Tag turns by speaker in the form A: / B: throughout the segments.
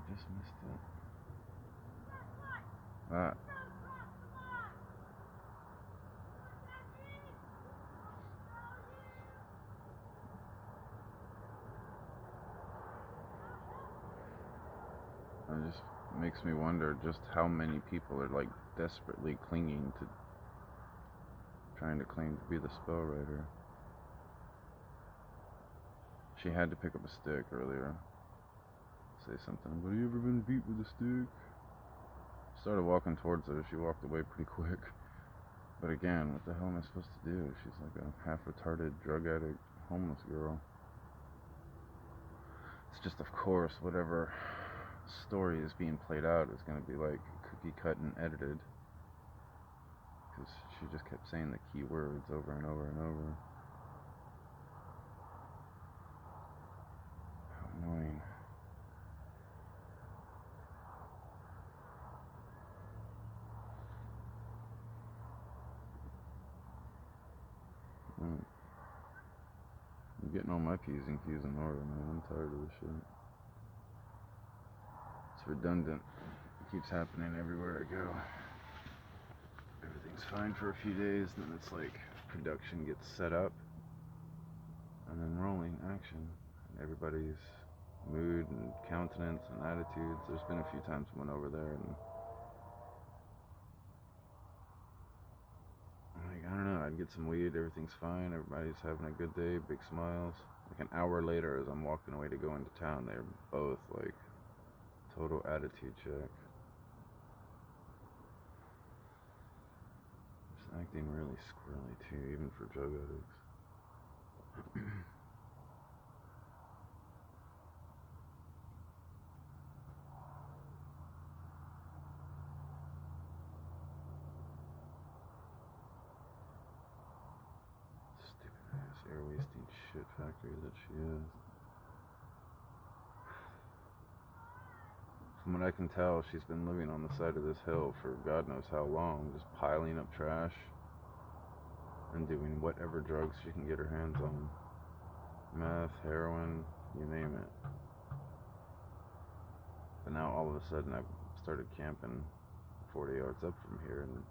A: just missed it. Ah. It just makes me wonder just how many people are like desperately clinging to trying to claim to be the spell writer. She had to pick up a stick earlier. Say something. Have you ever been beat with a stick? Started walking towards her. She walked away pretty quick. But again, what the hell am I supposed to do? She's like a half retarded, drug addict, homeless girl. It's just, of course, whatever story is being played out is going to be like cookie cut and edited. Because she just kept saying the key words over and over and over. How annoying. I'm getting all my P's and Q's in order, man. I'm tired of this shit. It's redundant. It keeps happening everywhere I go. Everything's fine for a few days, and then it's like production gets set up, and then rolling action. And everybody's mood and countenance and attitudes. There's been a few times I went over there and like, I don't know, I'd get some weed, everything's fine, everybody's having a good day, big smiles. Like an hour later, as I'm walking away to go into town, they're both like total attitude check. Just acting really squirrely too, even for drug addicts. Stupid ass air wasting shit factory that she is. From what I can tell, she's been living on the side of this hill for God knows how long, just piling up trash and doing whatever drugs she can get her hands on. Meth, heroin, you name it. But now all of a sudden I've started camping 40 yards up from here, and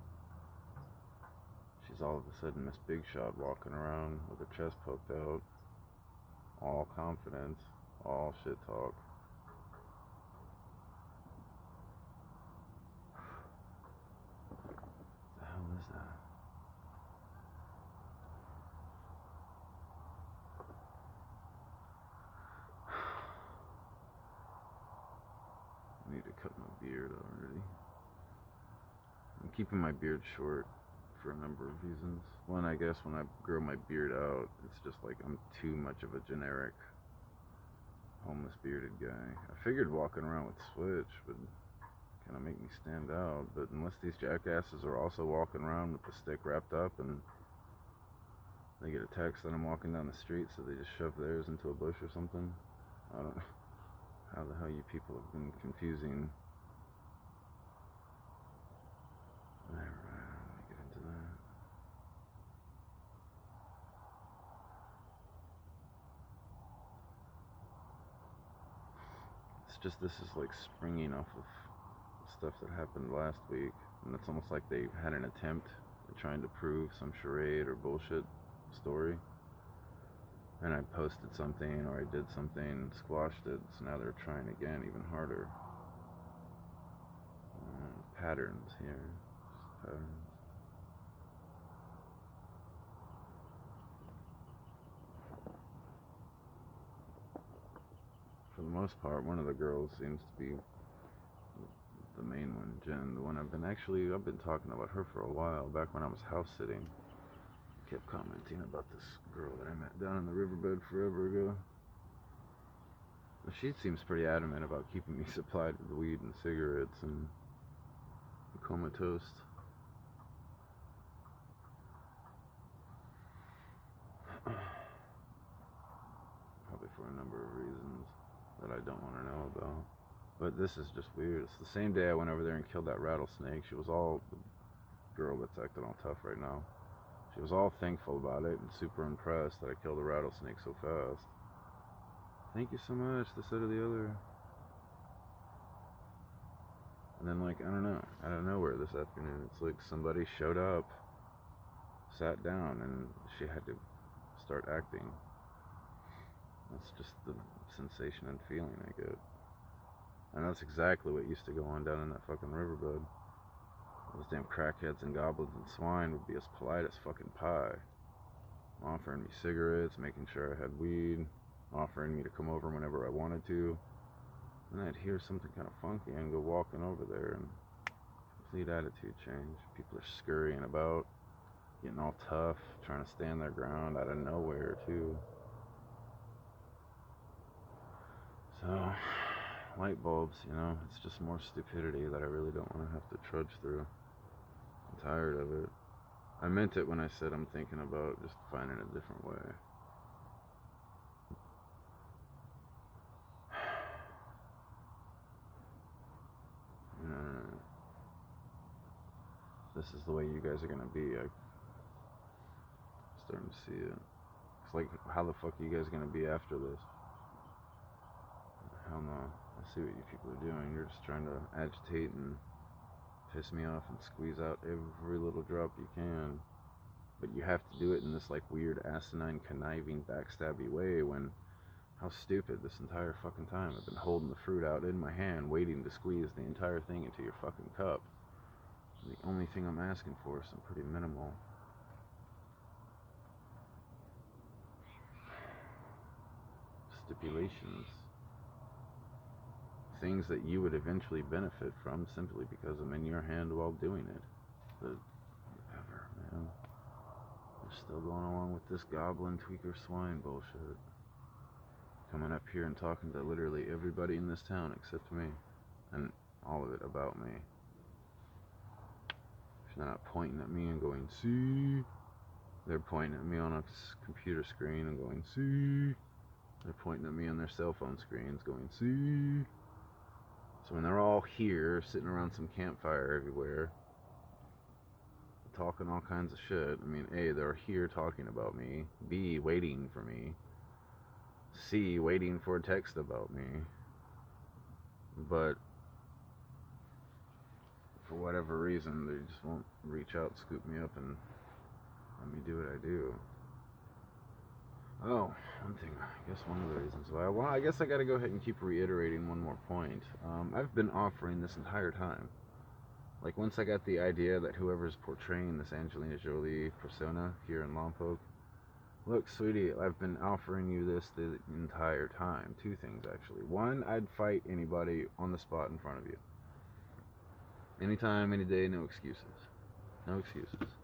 A: she's all of a sudden Miss Big Shot walking around with her chest poked out, all confidence, all shit talk. What the hell is that? I need to cut my beard already. I'm keeping my beard short for a number of reasons. One, I guess when I grow my beard out, it's just like I'm too much of a generic homeless bearded guy. I figured walking around with Switch would kind of make me stand out, but unless these jackasses are also walking around with the stick wrapped up and they get a text that I'm walking down the street, so they just shove theirs into a bush or something. I don't know how the hell you people have been confusing. Whatever, I don't want to get into that. It's just this is like springing off of stuff that happened last week, and it's almost like they had an attempt at trying to prove some charade or bullshit story, and I posted something or I did something, squashed it, so now they're trying again, even harder. Patterns here, just patterns. For the most part, one of the girls seems to be the main one, Jen, the one I've been talking about her for a while, back when I was house sitting. Kept commenting about this girl that I met down in the riverbed forever ago. She seems pretty adamant about keeping me supplied with weed and cigarettes and comatose. Probably for a number of reasons that I don't want to know about. But this is just weird. It's the same day I went over there and killed that rattlesnake. She was all, the girl that's acting all tough right now, she was all thankful about it and super impressed that I killed a rattlesnake so fast. Thank you so much, this, that, or the other. And then, like, I don't know, out of nowhere this afternoon, it's like somebody showed up, sat down, and she had to start acting. That's just the sensation and feeling I get. And that's exactly what used to go on down in that fucking riverbed. Those damn crackheads and goblins and swine would be as polite as fucking pie. Offering me cigarettes, making sure I had weed, offering me to come over whenever I wanted to. And I'd hear something kind of funky and go walking over there, and complete attitude change. People are scurrying about, getting all tough, trying to stand their ground out of nowhere, too. So, light bulbs, you know, it's just more stupidity that I really don't want to have to trudge through. I'm tired of it. I meant it when I said I'm thinking about just finding a different way. You know, this is the way you guys are gonna be. I'm starting to see it. It's like, how the fuck are you guys gonna be after this? Hell no. I see what you people are doing. You're just trying to agitate and piss me off and squeeze out every little drop you can. But you have to do it in this like weird asinine conniving backstabby way when how stupid this entire fucking time. I've been holding the fruit out in my hand waiting to squeeze the entire thing into your fucking cup. And the only thing I'm asking for is some pretty minimal stipulations. Things that you would eventually benefit from simply because I'm in your hand while doing it. But whatever, man. We're still going along with this goblin tweaker swine bullshit. Coming up here and talking to literally everybody in this town except me. And all of it about me. She's not pointing at me and going, see? They're pointing at me on a computer screen and going, see? They're pointing at me on their cell phone screens going, see? So when they're all here, sitting around some campfire everywhere, talking all kinds of shit, I mean, A, they're here talking about me, B, waiting for me, C, waiting for a text about me, but for whatever reason, they just won't reach out, scoop me up, and let me do what I do. Oh, one thing, I guess one of the reasons why, well, I guess I gotta go ahead and keep reiterating one more point. I've been offering this entire time. Like, once I got the idea that whoever's portraying this Angelina Jolie persona here in Lompoc, look, sweetie, I've been offering you this the entire time. Two things, actually. One, I'd fight anybody on the spot in front of you. Anytime, any day, no excuses. No excuses.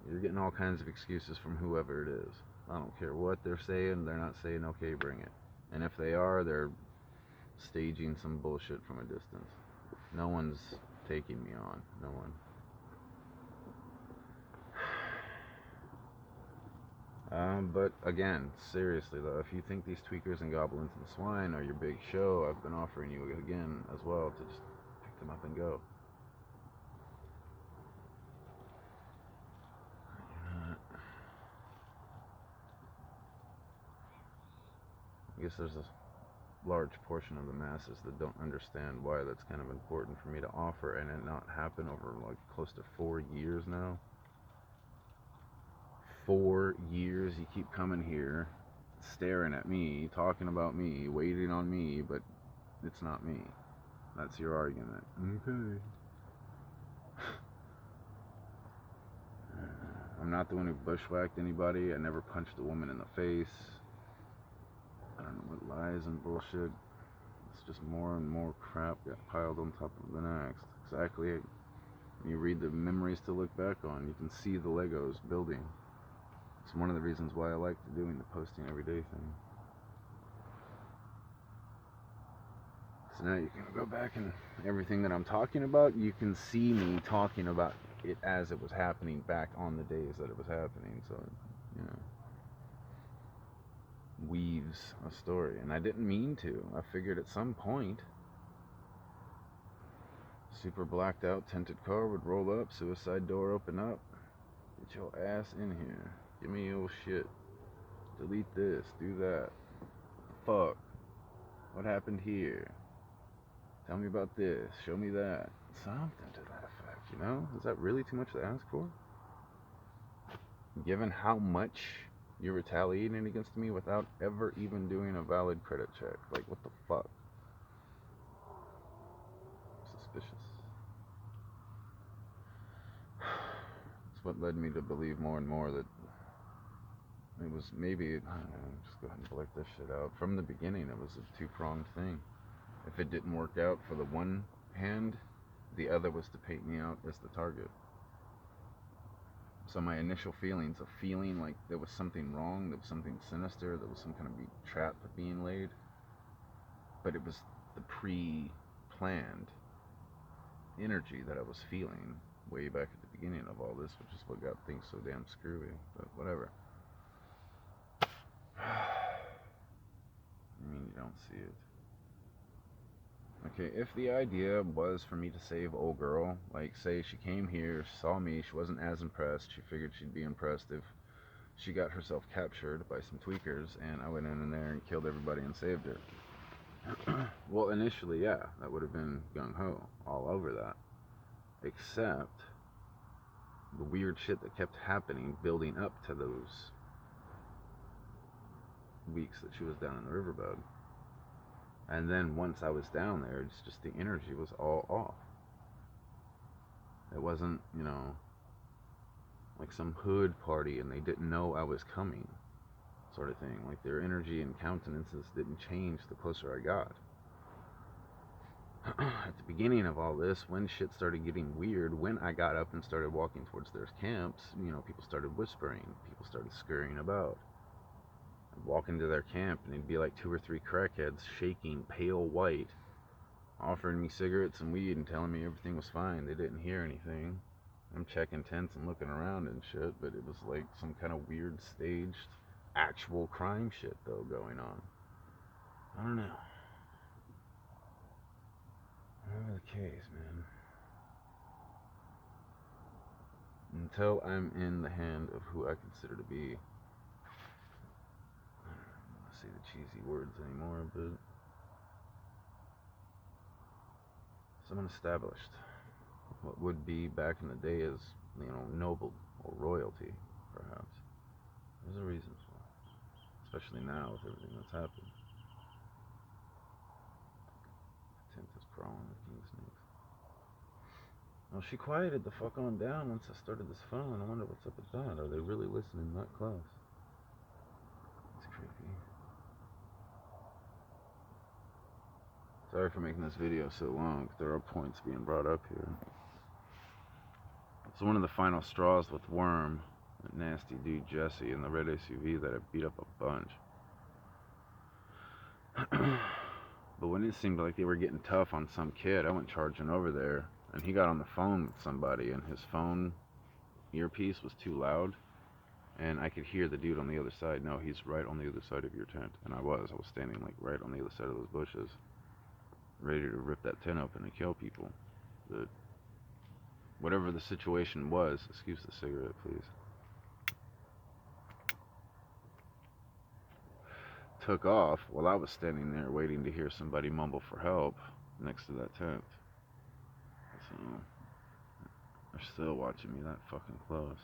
A: You're getting all kinds of excuses from whoever it is. I don't care what they're saying, they're not saying, okay, bring it. And if they are, they're staging some bullshit from a distance. No one's taking me on. No one. But again, seriously though, if you think these tweakers and goblins and swine are your big show, I've been offering you again as well to just pick them up and go. I guess there's a large portion of the masses that don't understand why that's kind of important for me to offer and it not happen over like close to 4 years now. 4 years you keep coming here, staring at me, talking about me, waiting on me, but it's not me. That's your argument. Okay. I'm not the one who bushwhacked anybody. I never punched a woman in the face. I don't know what lies and bullshit. It's just more and more crap got piled on top of the next. Exactly. When you read the memories to look back on, you can see the Legos building. It's one of the reasons why I like doing the posting everyday thing. So now you can go back and everything that I'm talking about, you can see me talking about it as it was happening back on the days that it was happening. So, you know, weaves a story. And I didn't mean to. I figured at some point, super blacked out tinted car would roll up, suicide door open up. Get your ass in here. Give me your shit. Delete this. Do that. Fuck. What happened here? Tell me about this. Show me that. Something to that effect, you know? Is that really too much to ask for? Given how much you're retaliating against me without ever even doing a valid credit check. Like, what the fuck? Suspicious. It's what led me to believe more and more that it was maybe, I don't know, just go ahead and blurt this shit out. From the beginning, it was a two-pronged thing. If it didn't work out for the one hand, the other was to paint me out as the target. So my initial feelings of feeling like there was something wrong, there was something sinister, there was some kind of trap being laid, but it was the pre-planned energy that I was feeling way back at the beginning of all this, which is what got things so damn screwy. But whatever. I mean, you don't see it. Okay, if the idea was for me to save old girl, like say she came here, saw me, she wasn't as impressed, she figured she'd be impressed if she got herself captured by some tweakers and I went in there and killed everybody and saved her. Well, initially, yeah, that would have been gung-ho, all over that. Except the weird shit that kept happening building up to those weeks that she was down in the riverbed. And then once I was down there, it's just the energy was all off. It wasn't, you know, like some hood party and they didn't know I was coming, sort of thing. Like their energy and countenances didn't change the closer I got. At the beginning of all this, when shit started getting weird, when I got up and started walking towards their camps, you know, people started whispering, people started scurrying about. I'd walk into their camp and it'd be like 2 or 3 crackheads shaking, pale white, offering me cigarettes and weed and telling me everything was fine. They didn't hear anything. I'm checking tents and looking around and shit, but it was like some kind of weird staged actual crime shit though going on. I don't know. Whatever the case, man. Until I'm in the hand of who I consider to be, I don't want to say the cheesy words anymore, but someone established. What would be back in the day as, you know, noble or royalty, perhaps. There's a reason for it. Especially now with everything that's happened. The tent is crawling with king snakes. Well, she quieted the fuck on down once I started this phone. I wonder what's up with that. Are they really listening that close? It's creepy. Sorry for making this video so long. There are points being brought up here. It's one of the final straws with Worm, that nasty dude Jesse, in the red SUV that I beat up a bunch. But when it seemed like they were getting tough on some kid, I went charging over there, and he got on the phone with somebody, and his phone earpiece was too loud, and I could hear the dude on the other side. No, he's right on the other side of your tent. And I was standing like right on the other side of those bushes, ready to rip that tent open and kill people. But whatever the situation was, excuse the cigarette, please, took off while I was standing there waiting to hear somebody mumble for help next to that tent. So they're still watching me that fucking close.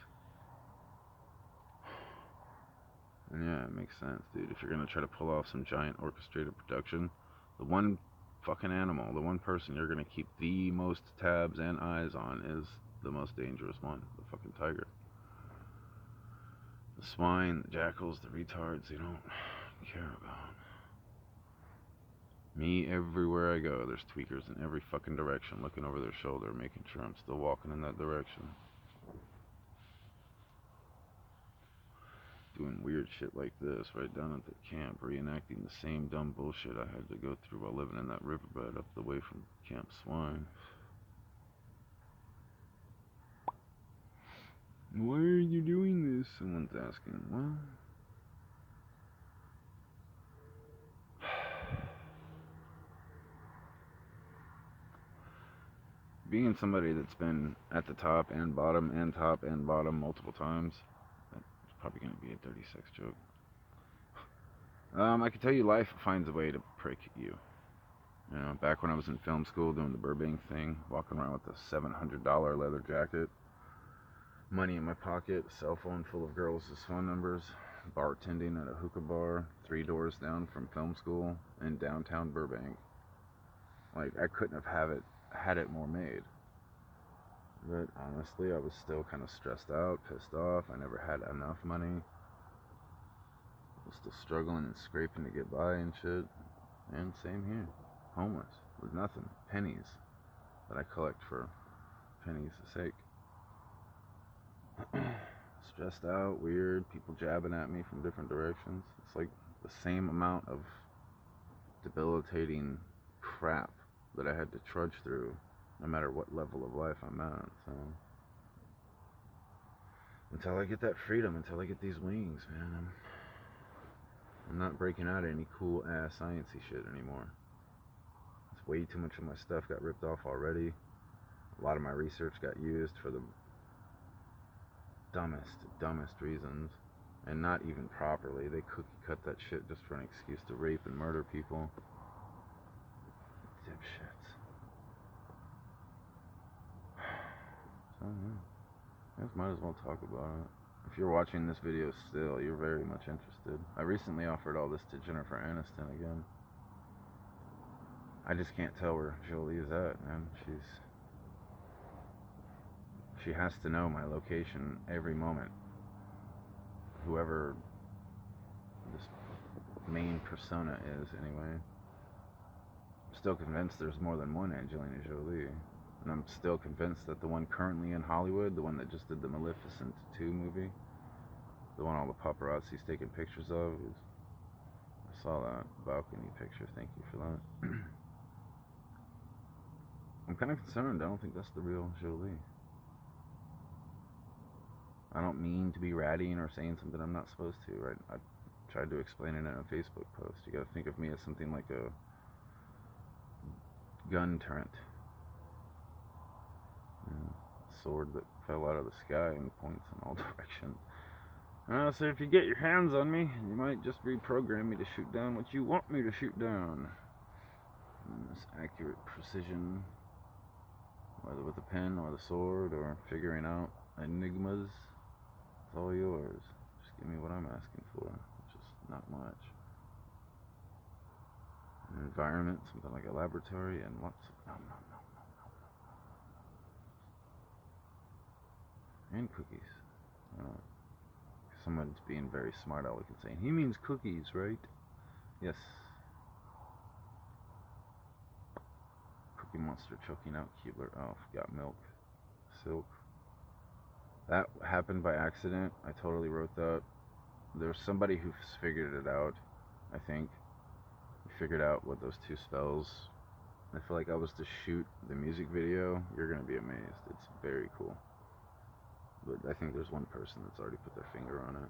A: And yeah, it makes sense, dude. If you're gonna try to pull off some giant orchestrated production, the one fucking animal, the one person you're gonna keep the most tabs and eyes on is the most dangerous one, the fucking tiger. The swine, the jackals, the retards, they don't care about me. Everywhere I go, there's tweakers in every fucking direction, looking over their shoulder, making sure I'm still walking in that direction. Doing weird shit like this right down at the camp, reenacting the same dumb bullshit I had to go through while living in that riverbed up the way from Camp Swine. Why are you doing this? Someone's asking. Well, being somebody that's been at the top and bottom multiple times, that's probably going to be a dirty sex joke. I can tell you life finds a way to prick you. You know, back when I was in film school doing the Burbank thing, walking around with a $700 leather jacket, money in my pocket, a cell phone full of girls' phone numbers, bartending at a hookah bar 3 doors down from film school in downtown Burbank. Like, I couldn't have had it more made. But honestly, I was still kind of stressed out, pissed off. I never had enough money. I was still struggling and scraping to get by and shit. And same here. Homeless, with nothing. Pennies that I collect for pennies' sake. Stressed out, weird, people jabbing at me from different directions. It's like the same amount of debilitating crap that I had to trudge through, no matter what level of life I'm at. So until I get that freedom, until I get these wings, man, I'm not breaking out of any cool ass sciencey shit anymore. It's way too much of my stuff got ripped off already. A lot of my research got used for the dumbest reasons, and not even properly. They cookie cut that shit just for an excuse to rape and murder people. Dipshits. So yeah, I just might as well talk about it. If you're watching this video still, you're very much interested. I recently offered all this to Jennifer Aniston again. I just can't tell where Jolie is at, man. She has to know my location every moment. Whoever this main persona is, anyway. I'm still convinced there's more than one Angelina Jolie. And I'm still convinced that the one currently in Hollywood, the one that just did the Maleficent 2 movie, the one all the paparazzi's taking pictures of, I saw that balcony picture, thank you for that. I'm kind of concerned. I don't think that's the real Jolie. I don't mean to be ratting or saying something I'm not supposed to, right? I tried to explain it in a Facebook post. You gotta think of me as something like a gun turret. A sword that fell out of the sky and points in all directions. So if you get your hands on me, you might just reprogram me to shoot down what you want me to shoot down. And this accurate precision, whether with the pen or the sword or figuring out enigmas, it's all yours. Just give me what I'm asking for, which is not much. An environment, something like a laboratory, and lots of and cookies. Someone's being very smart aleck and saying, he means cookies, right? Yes. Cookie Monster choking out Keebler. Oh, got milk. Silk. That happened by accident. I totally wrote that. There was somebody who figured it out, I think. He figured out what those two spells. I feel like I was to shoot the music video. You're going to be amazed. It's very cool. But I think there's one person that's already put their finger on it.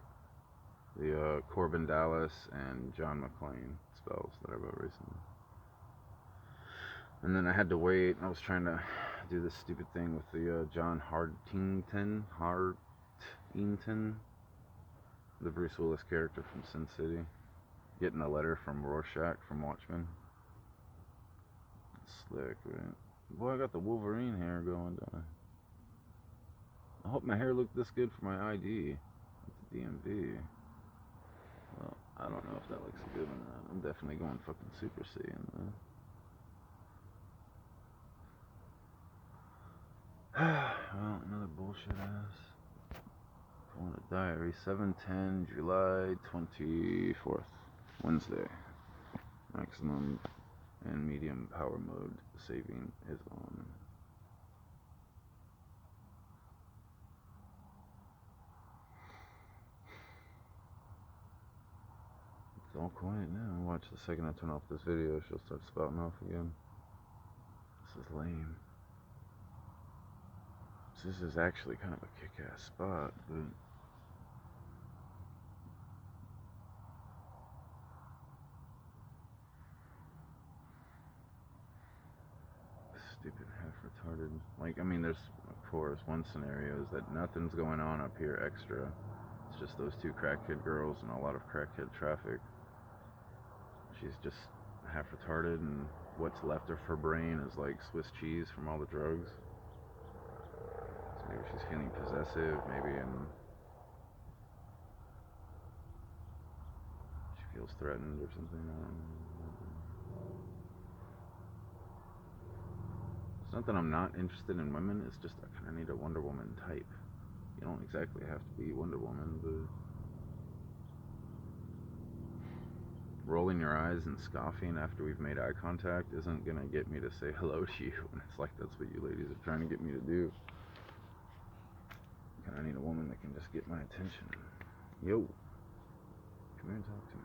A: The Corbin Dallas and John McClane spells that I wrote recently. And then I had to wait. I was trying to do this stupid thing with the John Hartington, the Bruce Willis character from Sin City, getting a letter from Rorschach from Watchmen. It's slick, right? Boy, I got the Wolverine hair going, don't I? I hope my hair looked this good for my ID at the DMV. Well, I don't know if that looks good or not. I'm definitely going fucking Super Saiyan, though. Well, another bullshit ass. Pulling a diary. 7/10, July 24th, Wednesday. Maximum and medium power mode saving is on. It's all quiet now. Watch the second I turn off this video, she'll start spouting off again. This is lame. This is actually kind of a kick-ass spot, but stupid half-retarded. Like, I mean, there's, of course, one scenario is that nothing's going on up here extra. It's just those two crackhead girls and a lot of crackhead traffic. She's just half retarded, and what's left of her brain is like Swiss cheese from all the drugs. So maybe she's feeling possessive, maybe she feels threatened or something. I don't know. It's not that I'm not interested in women, it's just I kind of need a Wonder Woman type. You don't exactly have to be Wonder Woman, but rolling your eyes and scoffing after we've made eye contact isn't gonna get me to say hello to you. And it's like that's what you ladies are trying to get me to do. And I need a woman that can just get my attention. Yo, come here and talk to me.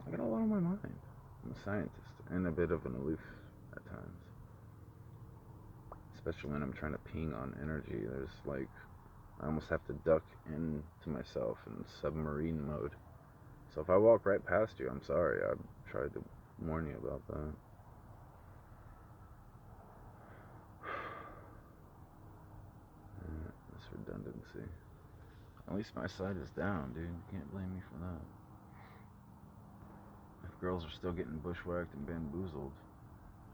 A: I got a lot on my mind. I'm a scientist and a bit of an aloof at times. Especially when I'm trying to ping on energy. There's like, I almost have to duck into myself in submarine mode. So if I walk right past you, I'm sorry. I tried to warn you about that. This redundancy. At least my side is down, dude. You can't blame me for that. If girls are still getting bushwhacked and bamboozled,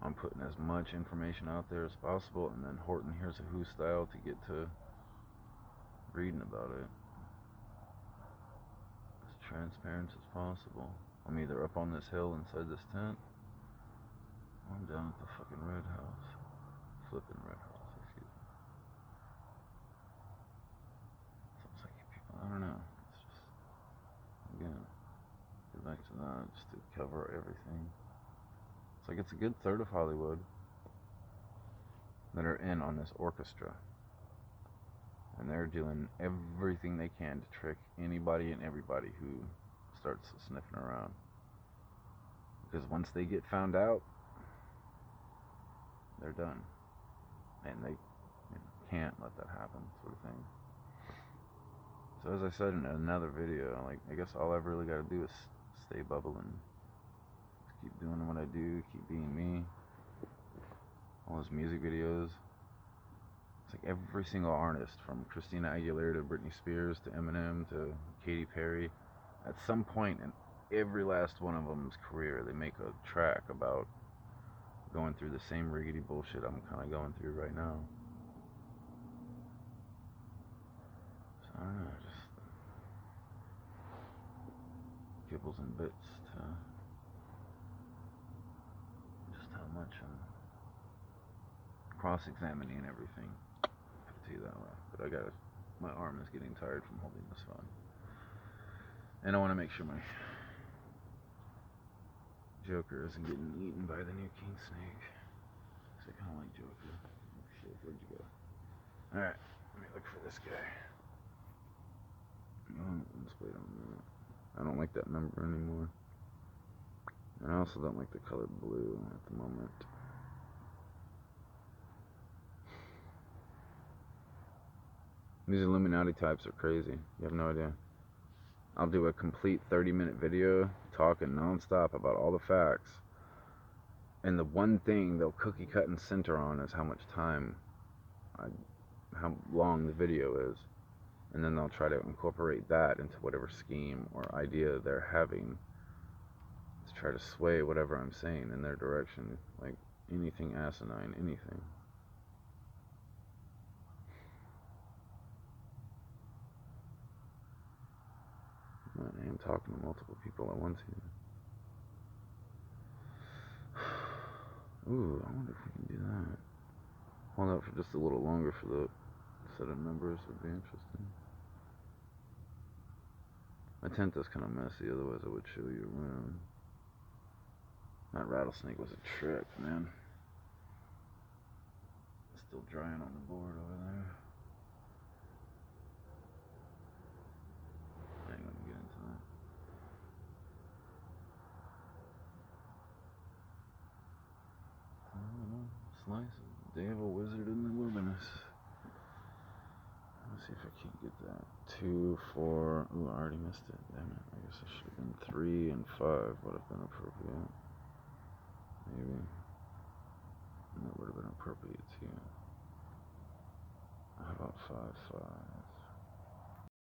A: I'm putting as much information out there as possible, and then Horton Hears a Who style to get to reading about it. As transparent as possible. I'm either up on this hill inside this tent, or I'm down at the fucking Red House. Flipping Red House, excuse me. Sounds like you people, I don't know. It's just, again, get back to that, just to cover everything. It's like it's a good third of Hollywood that are in on this orchestra. And they're doing everything they can to trick anybody and everybody who starts sniffing around. Because once they get found out, they're done. And they can't let that happen, sort of thing. So as I said in another video, like, I guess all I've really got to do is stay bubbling. Just keep doing what I do, keep being me. All those music videos. It's like every single artist, from Christina Aguilera to Britney Spears to Eminem to Katy Perry, at some point in every last one of them's career, they make a track about going through the same riggedy bullshit I'm kind of going through right now. So I don't know, just kibbles and bits to just how much I'm cross-examining everything. To you that way, but my arm is getting tired from holding this phone, and I want to make sure my Joker isn't getting eaten by the new King Snake. So I kind of like Joker. Oh shit, where'd you go? All right, let me look for this guy. Oh, let's wait on that. I don't like that number anymore, and I also don't like the color blue at the moment. These Illuminati types are crazy. You have no idea. I'll do a complete 30-minute video talking nonstop about all the facts. And the one thing they'll cookie cut and center on is how much time, how long the video is. And then they'll try to incorporate that into whatever scheme or idea they're having to try to sway whatever I'm saying in their direction. Like anything asinine, anything. I am talking to multiple people at once here. Ooh, I wonder if we can do that. Hold out for just a little longer for the set of numbers would be interesting. My tent is kind of messy, otherwise I would show you around. That rattlesnake was a trip, man. It's still drying on the board over there. I ain't gonna get into that. I don't know. Slice of Day of a Wizard in the Wilderness. Let's see if I can get that. 2, 4. Ooh, I already missed it. Damn it. I guess it should have been 3 and 5 would have been appropriate. Maybe. And that would have been appropriate too. How about 5, 5?